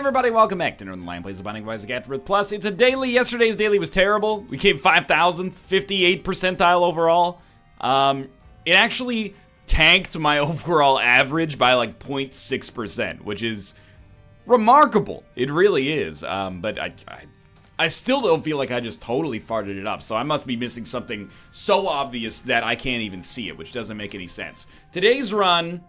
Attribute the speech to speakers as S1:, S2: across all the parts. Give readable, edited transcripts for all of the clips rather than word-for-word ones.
S1: everybody, welcome back to Northernlion Plays the Binding of Isaac AFTERBIRTH Plus. It's a daily. Yesterday's daily was terrible. We came 5,000th, 58th percentile overall. It actually tanked my overall average by like 0.6%, which is remarkable. It really is. But I still don't feel like I just totally farted it up, so I must be missing something so obvious that I can't even see it, which doesn't make any sense. Today's run,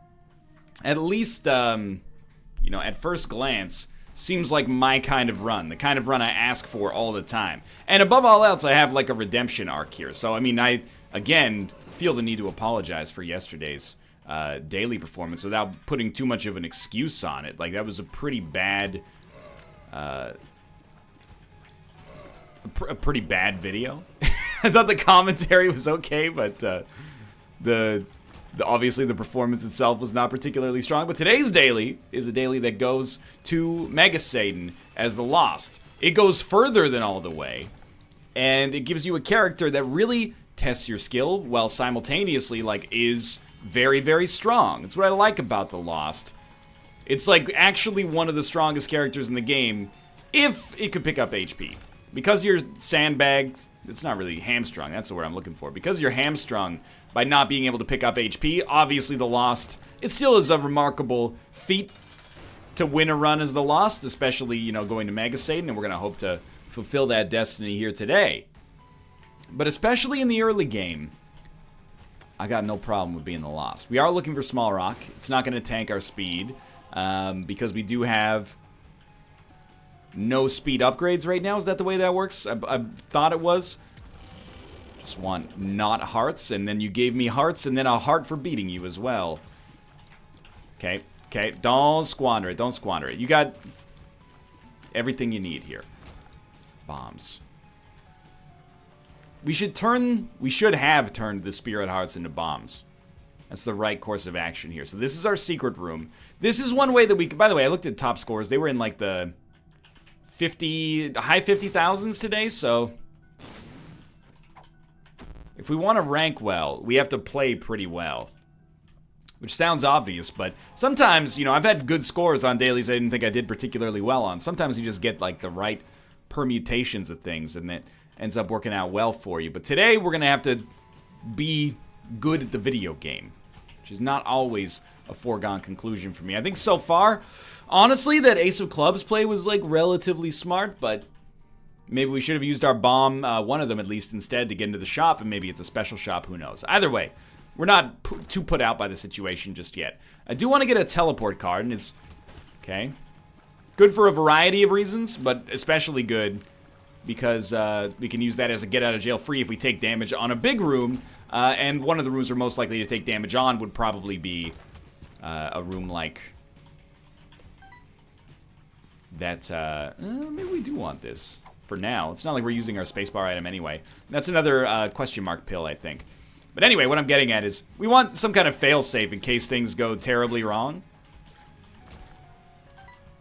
S1: at least, you know, at first glance, seems like my kind of run. The kind of run I ask for all the time. And above all else, I have like a redemption arc here. So, I mean, I, again, feel the need to apologize for yesterday's daily performance without putting too much of an excuse on it. Like, that was a pretty bad, a pretty bad video. I thought the commentary was okay, but obviously the performance itself was not particularly strong. But today's daily is a daily that goes to Mega Satan as the Lost. It goes further than all the way, and it gives you a character that really tests your skill while simultaneously, like, is very, very strong. It's what I like about the Lost. It's like actually one of the strongest characters in the game if it could pick up HP. Because you're sandbagged, it's not really hamstrung, that's the word I'm looking for. Because you're hamstrung by not being able to pick up HP, obviously the Lost, it still is a remarkable feat to win a run as the Lost, especially, you know, going to Mega Satan, and we're going to hope to fulfill that destiny here today. But especially in the early game, I got no problem with being the Lost. We are looking for Small Rock. It's not going to tank our speed, because we do have no speed upgrades right now. Is that the way that works? I thought it was. Just want not hearts, and then you gave me hearts, and then a heart for beating you as well. Okay, okay, don't squander it, don't squander it. You got everything you need here. Bombs. We should have turned the spirit hearts into bombs. That's the right course of action here. So this is our secret room. This is one way that we, by the way, I looked at top scores. They were in like the high 50,000s today, so if we want to rank well, we have to play pretty well. Which sounds obvious, but sometimes, you know, I've had good scores on dailies I didn't think I did particularly well on. Sometimes you just get like the right permutations of things and it ends up working out well for you. But today we're going to have to be good at the video game, which is not always a foregone conclusion for me. I think so far, honestly, that Ace of Clubs play was like relatively smart, but maybe we should have used our bomb, one of them at least, instead to get into the shop, and maybe it's a special shop, who knows. Either way, we're not too put out by the situation just yet. I do want to get a teleport card, and it's, okay, good for a variety of reasons, but especially good because we can use that as a get out of jail free if we take damage on a big room, and one of the rooms we're most likely to take damage on would probably be a room like that. Maybe we do want this for now. It's not like we're using our spacebar item anyway. That's another question mark pill, I think. But anyway, what I'm getting at is we want some kind of fail-safe in case things go terribly wrong.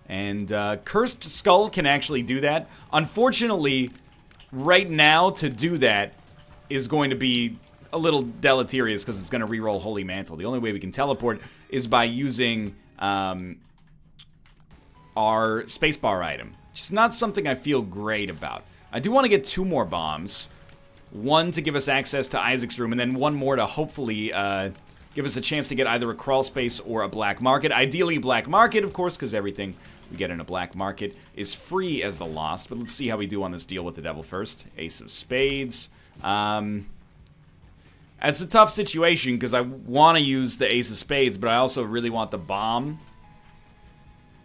S1: And Cursed Skull can actually do that. Unfortunately, right now to do that is going to be a little deleterious because it's going to reroll Holy Mantle. The only way we can teleport is by using our spacebar item, which is not something I feel great about. I do want to get 2 more bombs. One to give us access to Isaac's room, and then one more to hopefully give us a chance to get either a crawl space or a black market. Ideally black market, of course, because everything we get in a black market is free as the Lost. But let's see how we do on this deal with the devil first. Ace of Spades. It's a tough situation because I want to use the Ace of Spades, but I also really want the bomb.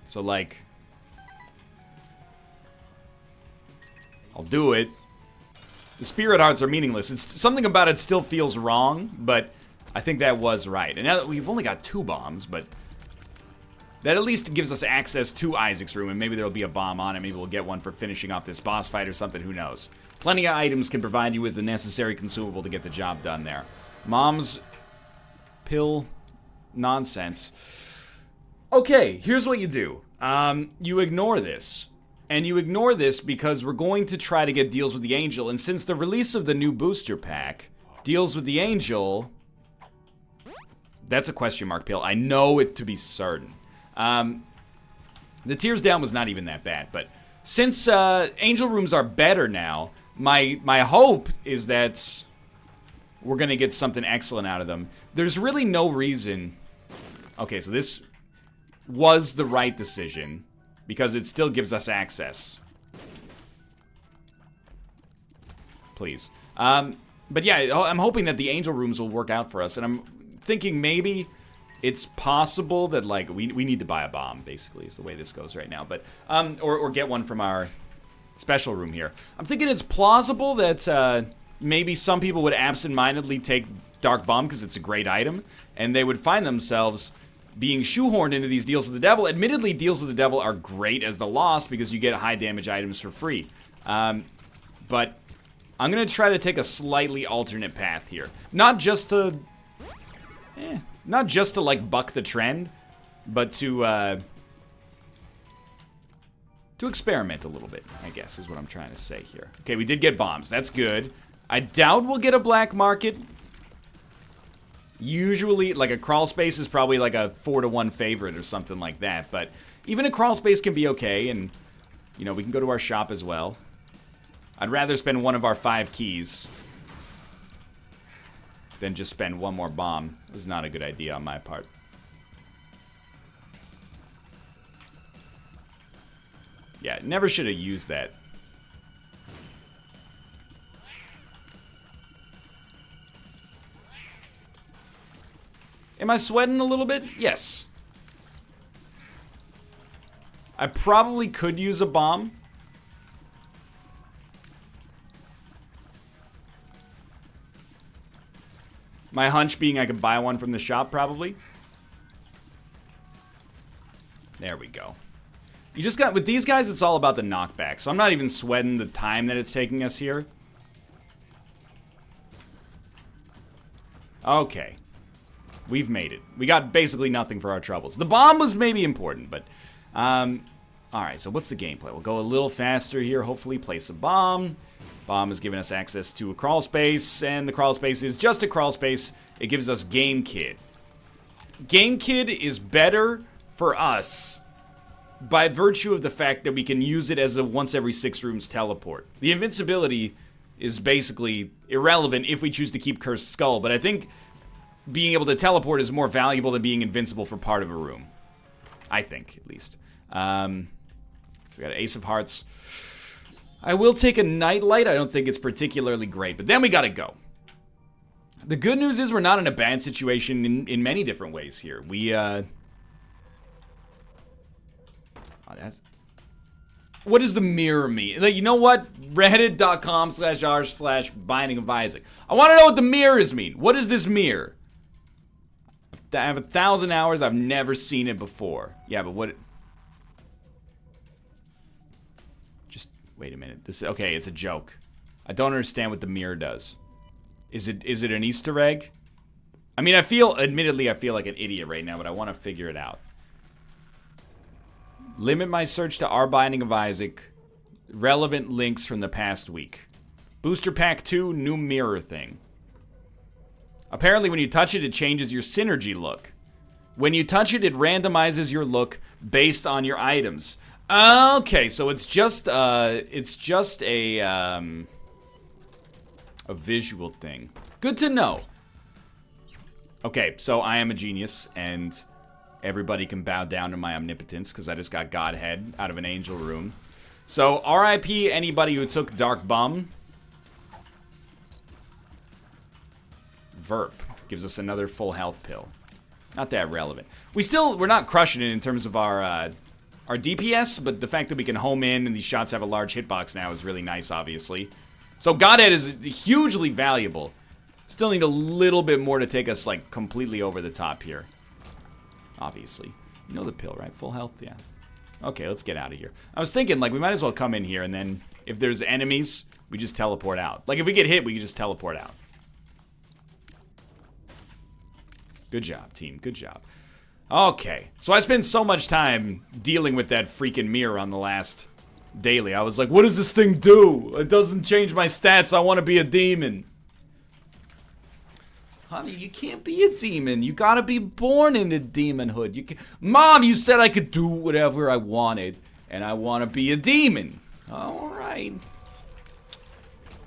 S1: So, like, I'll do it. The spirit hearts are meaningless. It's something about it still feels wrong, but I think that was right. And now that we've only got 2 bombs, but that at least gives us access to Isaac's room, and maybe there'll be a bomb on it. Maybe we'll get one for finishing off this boss fight or something, who knows. Plenty of items can provide you with the necessary consumable to get the job done there. Mom's pill nonsense. Okay, here's what you do. You ignore this. And you ignore this because we're going to try to get deals with the Angel. And since the release of the new booster pack, deals with the Angel, that's a question mark pill. I know it to be certain. The Tears Down was not even that bad, but since Angel Rooms are better now, my hope is that we're going to get something excellent out of them. There's really no reason... Okay, so this was the right decision, because it still gives us access. Please. But yeah, I'm hoping that the Angel Rooms will work out for us, and I'm thinking maybe it's possible that, like, we need to buy a bomb, basically, is the way this goes right now. But, or get one from our special room here. I'm thinking it's plausible that, maybe some people would absentmindedly take Dark Bomb because it's a great item, and they would find themselves being shoehorned into these deals with the devil. Admittedly, deals with the devil are great as the Lost because you get high damage items for free. But I'm going to try to take a slightly alternate path here. Not just to, like, buck the trend, but to experiment a little bit, I guess, is what I'm trying to say here. Okay, we did get bombs. That's good. I doubt we'll get a black market. Usually, like, a crawl space is probably like a 4-to-1 favorite or something like that. But even a crawl space can be okay, and, you know, we can go to our shop as well. I'd rather spend one of our 5 keys than just spend one more bomb. This is not a good idea on my part. Yeah, never should have used that. Am I sweating a little bit? Yes. I probably could use a bomb. My hunch being I could buy one from the shop, probably. There we go. You just got, with these guys, it's all about the knockback. So I'm not even sweating the time that it's taking us here. Okay. We've made it. We got basically nothing for our troubles. The bomb was maybe important, but... Alright, so what's the gameplay? We'll go a little faster here. Hopefully place a bomb. Bomb has given us access to a crawl space, and the crawl space is just a crawl space. It gives us Game Kid. Game Kid is better for us by virtue of the fact that we can use it as a once every 6 rooms teleport. The invincibility is basically irrelevant if we choose to keep Cursed Skull, but I think being able to teleport is more valuable than being invincible for part of a room. I think, at least. So we got an Ace of Hearts. I will take a Nightlight. I don't think it's particularly great, but then we gotta go. The good news is we're not in a bad situation in many different ways here. We, Oh, that's... What does the mirror mean? Like, you know what? Reddit.com/r/Binding of Isaac. I want to know what the mirrors mean. What is this mirror? I have 1,000 hours. I've never seen it before. Yeah, but what... Just wait a minute. This, okay, it's a joke. I don't understand what the mirror does. Is it an Easter egg? I mean, admittedly, I feel like an idiot right now, but I want to figure it out. Limit my search to our Binding of Isaac. Relevant links from the past week. Booster Pack 2, new mirror thing. Apparently, when you touch it, it changes your synergy look. When you touch it, it randomizes your look based on your items. Okay, so it's just a visual thing. Good to know. Okay, so I am a genius, and everybody can bow down to my omnipotence because I just got Godhead out of an angel room. So, RIP anybody who took Dark Bum. Verp gives us another full health pill. Not that relevant. We're not crushing it in terms of our DPS, but the fact that we can home in and these shots have a large hitbox now is really nice, obviously. So Godhead is hugely valuable. Still need a little bit more to take us, like, completely over the top here. Obviously. You know the pill, right? Full health? Yeah. Okay, let's get out of here. I was thinking, like, we might as well come in here, and then if there's enemies, we just teleport out. Like, if we get hit, we can just teleport out. Good job, team. Good job. Okay. So I spent so much time dealing with that freaking mirror on the last daily. I was like, what does this thing do? It doesn't change my stats. I want to be a demon. Honey, you can't be a demon. You gotta be born into demonhood. You can Mom, you said I could do whatever I wanted, and I want to be a demon. All right.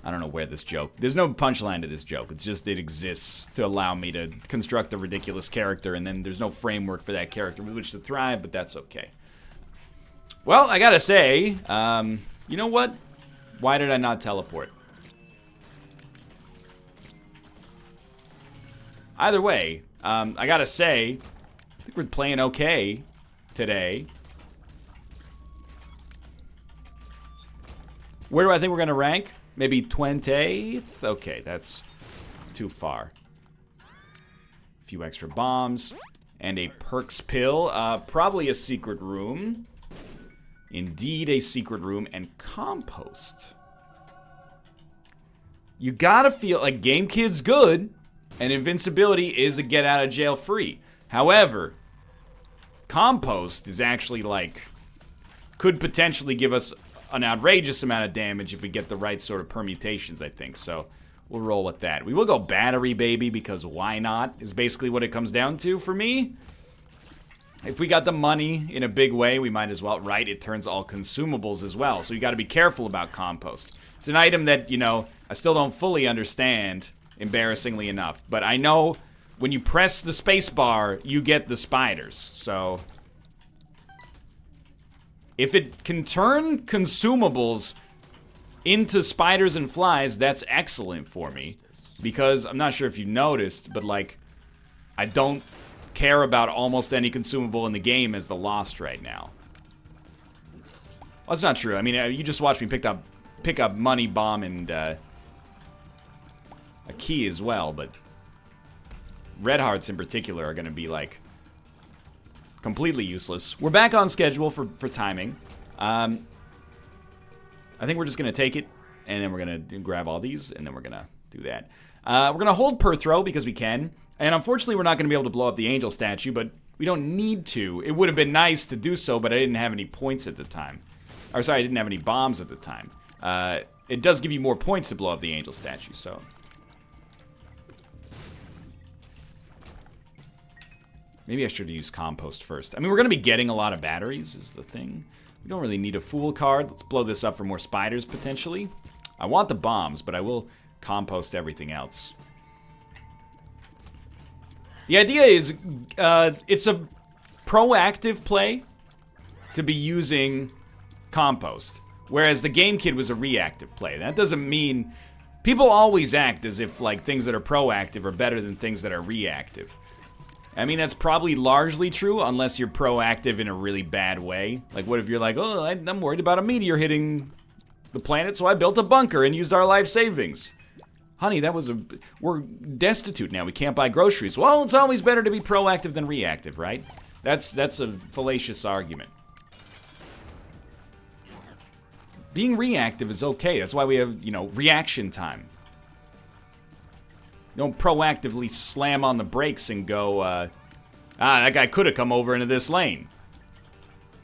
S1: I don't know where this joke... There's no punchline to this joke. It's just it exists to allow me to construct a ridiculous character, and then there's no framework for that character with which to thrive, but that's okay. Well, I gotta say, you know what? Why did I not teleport? Either way, I gotta say, I think we're playing okay today. Where do I think we're gonna rank? Maybe 20th? Okay, that's too far. A few extra bombs and a perks pill. Probably a secret room. Indeed, a secret room and compost. You gotta feel like Game Kid's good, and invincibility is a get out of jail free. However, compost is actually like could potentially give us an outrageous amount of damage if we get the right sort of permutations, I think. So we'll roll with that. We will go battery, baby, because why not? Is basically what it comes down to for me. If we got the money in a big way, we might as well. Right, it turns all consumables as well. So you got to be careful about compost. It's an item that, you know, I still don't fully understand, embarrassingly enough. But I know when you press the space bar, you get the spiders. So if it can turn consumables into spiders and flies, that's excellent for me. Because I'm not sure if you noticed, but like, I don't care about almost any consumable in the game as the Lost right now. Well, that's not true. I mean, you just watched me pick up money, bomb, and a key as well, but red hearts in particular are gonna be like completely useless. We're back on schedule for timing. I think we're just gonna take it, and then we're gonna grab all these, and then we're gonna do that. We're gonna hold per throw because we can, and unfortunately we're not gonna be able to blow up the angel statue, but we don't need to. It would have been nice to do so, but I didn't have any points at the time. Or sorry, I didn't have any bombs at the time. It does give you more points to blow up the angel statue, so. Maybe I should use compost first. I mean, we're gonna be getting a lot of batteries is the thing. We don't really need a fool card. Let's blow this up for more spiders, potentially. I want the bombs, but I will compost everything else. The idea is, it's a proactive play to be using compost, whereas the Game Kid was a reactive play. That doesn't mean... People always act as if, like, things that are proactive are better than things that are reactive. I mean, that's probably largely true, unless you're proactive in a really bad way. Like, what if you're like, oh, I'm worried about a meteor hitting the planet, so I built a bunker and used our life savings. Honey, we're destitute now, we can't buy groceries. Well, it's always better to be proactive than reactive, right? That's a fallacious argument. Being reactive is okay, that's why we have, you know, reaction time. Don't proactively slam on the brakes and go, that guy could have come over into this lane.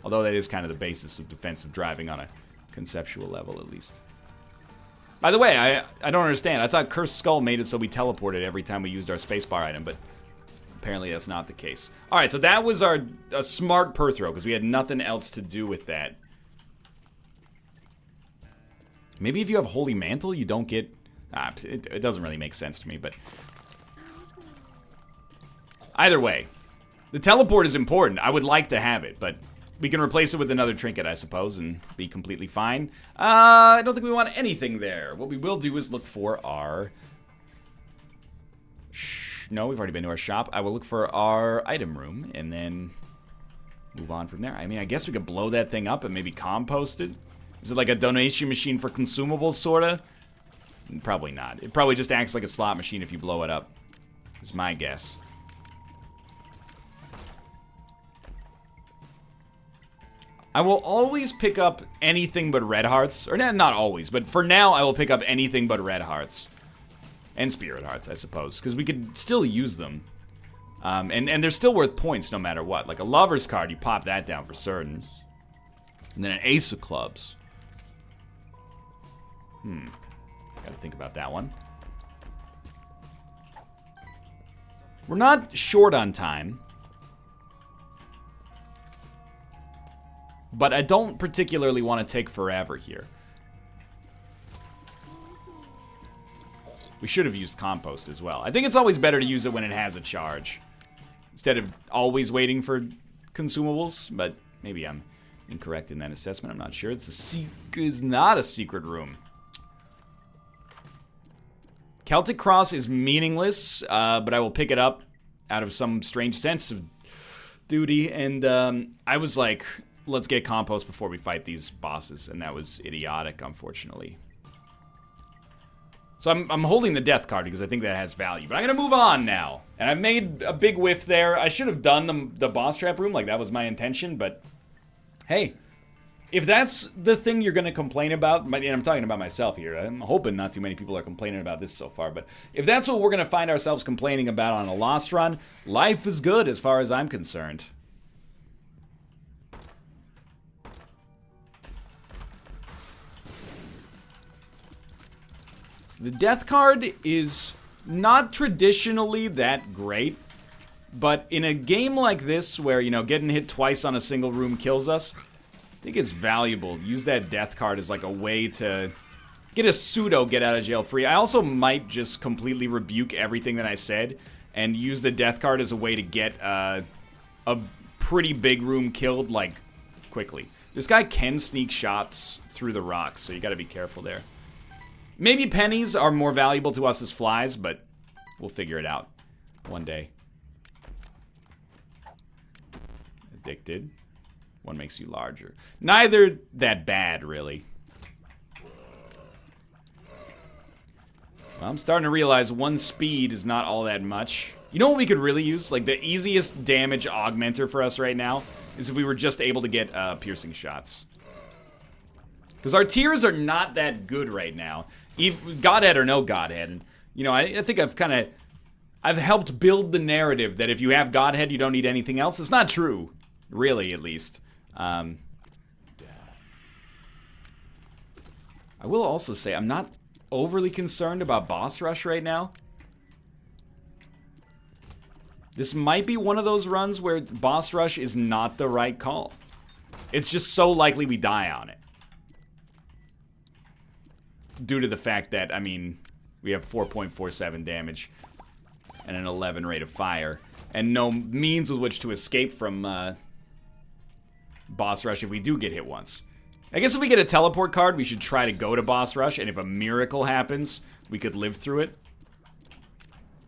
S1: Although that is kind of the basis of defensive driving on a conceptual level, at least. By the way, I don't understand. I thought Cursed Skull made it so we teleported every time we used our spacebar item, but apparently that's not the case. Alright, so that was a smart per throw, because we had nothing else to do with that. Maybe if you have Holy Mantle, you don't get... it doesn't really make sense to me, but... Either way, the teleport is important. I would like to have it, but we can replace it with another trinket, I suppose, and be completely fine. I don't think we want anything there. What we will do is look for our... No, we've already been to our shop. I will look for our item room, and then move on from there. I mean, I guess we could blow that thing up and maybe compost it. Is it like a donation machine for consumables, sorta? Probably not. It probably just acts like a slot machine if you blow it up. Is my guess. I will always pick up anything but red hearts. Or not always, but for now I will pick up anything but red hearts. And spirit hearts, I suppose. Because we could still use them. And they're still worth points no matter what. Like a lover's card, you pop that down for certain. And then an ace of clubs. Gotta think about that one. We're not short on time. But I don't particularly want to take forever here. We should have used compost as well. I think it's always better to use it when it has a charge, instead of always waiting for consumables, but maybe I'm incorrect in that assessment. I'm not sure. It's not a secret room. Celtic Cross is meaningless, but I will pick it up out of some strange sense of duty. And I was like, let's get compost before we fight these bosses, and that was idiotic, unfortunately. So I'm holding the death card because I think that has value. But I'm going to move on now. And I've made a big whiff there. I should have done the boss trap room, like that was my intention, but hey, if that's the thing you're going to complain about, and I'm talking about myself here, I'm hoping not too many people are complaining about this so far, but if that's what we're going to find ourselves complaining about on a Lost run, life is good as far as I'm concerned. So the death card is not traditionally that great, but in a game like this where, you know, getting hit twice on a single room kills us, I think it's valuable. Use that death card as like a way to get a pseudo get out of jail free. I also might just completely rebuke everything that I said and use the death card as a way to get a pretty big room killed, like, quickly. This guy can sneak shots through the rocks, so you gotta be careful there. Maybe pennies are more valuable to us as flies, but we'll figure it out one day. Addicted. One makes you larger. Neither that bad, really. Well, I'm starting to realize one speed is not all that much. You know what we could really use? Like, the easiest damage augmenter for us right now is if we were just able to get piercing shots. Because our tiers are not that good right now. Godhead or no Godhead. And, you know, I think I've helped build the narrative that if you have Godhead, you don't need anything else. It's not true. Really, at least. I will also say I'm not overly concerned about boss rush right now. This might be one of those runs where boss rush is not the right call. It's just so likely we die on it. Due to the fact that, I mean, we have 4.47 damage and an 11 rate of fire, and no means with which to escape from boss rush if we do get hit once. I guess if we get a teleport card, we should try to go to boss rush, and if a miracle happens, we could live through it.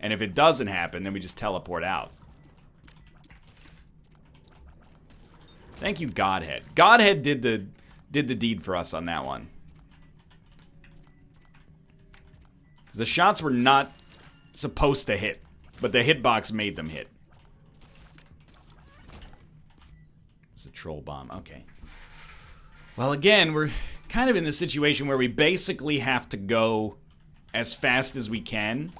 S1: And if it doesn't happen, then we just teleport out. Thank you, Godhead. Godhead did the deed for us on that one. The shots were not supposed to hit, but the hitbox made them hit. It's a troll bomb. Okay. Well, again, we're kind of in the situation where we basically have to go as fast as we can.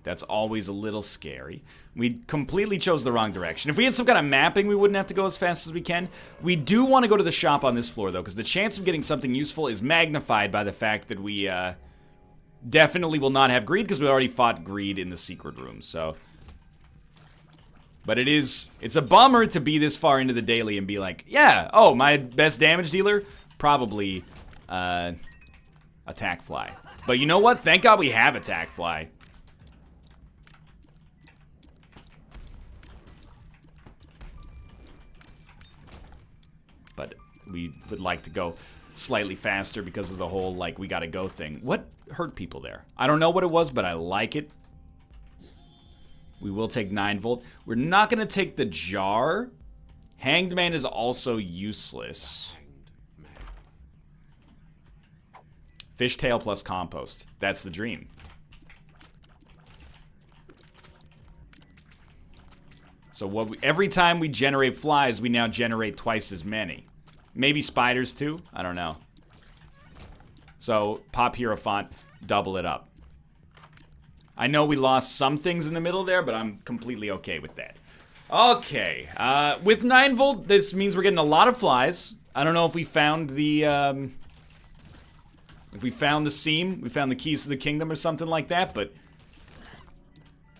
S1: That's always a little scary. We completely chose the wrong direction. If we had some kind of mapping, we wouldn't have to go as fast as we can. We do want to go to the shop on this floor, though, because the chance of getting something useful is magnified by the fact that we definitely will not have greed, because we already fought greed in the secret room, so... But it's a bummer to be this far into the daily and be like, yeah, oh, my best damage dealer? Probably Attack Fly. But you know what? Thank God we have Attack Fly. But we would like to go slightly faster because of the whole, like, we gotta go thing. What hurt people there? I don't know what it was, but I like it. We will take 9 volt. We're not gonna take the jar. Hanged Man is also useless. Fishtail plus compost. That's the dream. So every time we generate flies, we now generate twice as many. Maybe spiders too? I don't know. So, pop Hierophant, double it up. I know we lost some things in the middle there, but I'm completely okay with that. Okay, with 9 volt, this means we're getting a lot of flies. I don't know if we found the If we found the seam, we found the keys to the kingdom or something like that, but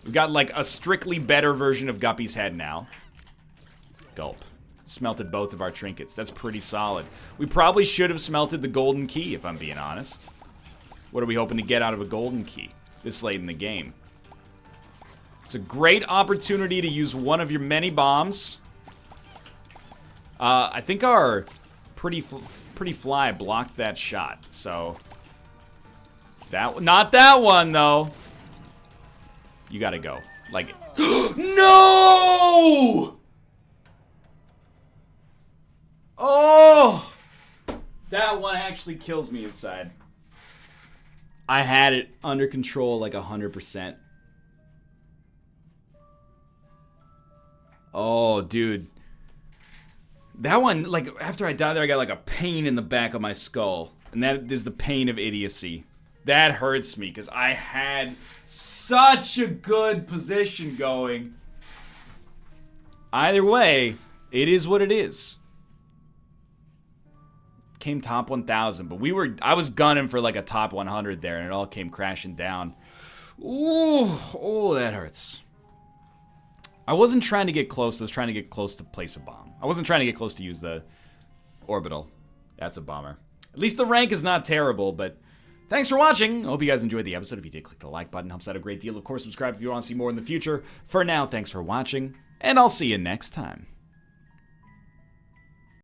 S1: we've got like a strictly better version of Guppy's head now. Gulp. Smelted both of our trinkets. That's pretty solid. We probably should have smelted the golden key, if I'm being honest. What are we hoping to get out of a golden key this late in the game? It's a great opportunity to use one of your many bombs. I think our pretty fly blocked that shot, so not that one though. You gotta go. Like, no! Oh! That one actually kills me inside. I had it under control like 100%. Oh, dude. That one, like, after I died there, I got like a pain in the back of my skull. And that is the pain of idiocy. That hurts me, because I had such a good position going. Either way, it is what it is. Came top 1,000, but I was gunning for like a top 100 there, and it all came crashing down. Ooh, oh, that hurts. I wasn't trying to get close. I was trying to get close to place a bomb. I wasn't trying to get close to use the orbital. That's a bummer. At least the rank is not terrible, but thanks for watching. I hope you guys enjoyed the episode. If you did, click the like button. Helps out a great deal. Of course, subscribe if you want to see more in the future. For now, thanks for watching, and I'll see you next time.